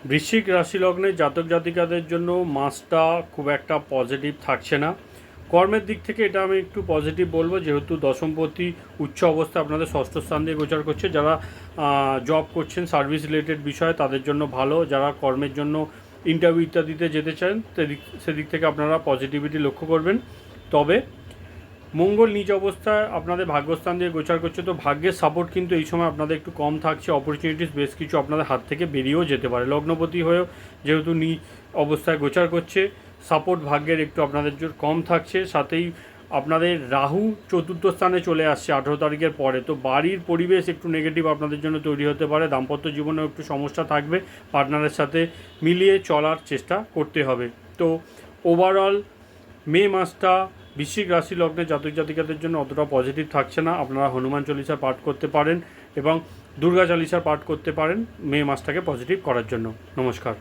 বৃশ্চিক রাশি লগ্নে জাতক জাতিকাদের জন্য মাসটা খুব একটা পজিটিভ থাকছে না। কর্মের দিক থেকে এটা আমি একটু পজিটিভ বলবো, যেহেতু দশমপতি উচ্চ অবস্থায় আপনাদের ষষ্ঠ স্থান দিয়ে গোচর করছে। যারা জব করছেন সার্ভিস রিলেটেড বিষয়ে তাদের জন্য ভালো। যারা কর্মের জন্য ইন্টারভিউ ইত্যাদিতে যেতে চান সেদিক থেকে আপনারা পজিটিভিটি লক্ষ্য করবেন। তবে মঙ্গল নিজ অবস্থায় আপনাদের ভাগ্যস্থান দিয়ে গোচর করছে, তো ভাগ্যের সাপোর্ট কিন্তু এই সময় আপনাদের একটু কম থাকছে। অপরচুনিটিস বেশ কিছু আপনাদের হাত থেকে বেরিয়েও যেতে পারে। লগ্নপতি হয়েও যেহেতু নিজ অবস্থায় গোচর করছে, সাপোর্ট ভাগ্যের একটু আপনাদের জন্য কম থাকছে। সাথেই আপনাদের রাহু চতুর্থ স্থানে চলে আসছে 18 তারিখের পরে, তো বাড়ির পরিবেশ একটু নেগেটিভ আপনাদের জন্য তৈরি হতে পারে। দাম্পত্য জীবনেও একটু সমস্যা থাকবে, পার্টনারের সাথে মিলিয়ে চলার চেষ্টা করতে হবে। তো ওভারঅল মে মাসটা বৃশ্চিক রাশি লগ্নে জাতক জাতিকাদের জন্য অতটা পজিটিভ থাকছে না। আপনারা হনুমান চল্লিশা পাঠ করতে পারেন এবং দুর্গা চল্লিশা পাঠ করতে পারেন মে মাসটাকে পজিটিভ করার জন্য। নমস্কার।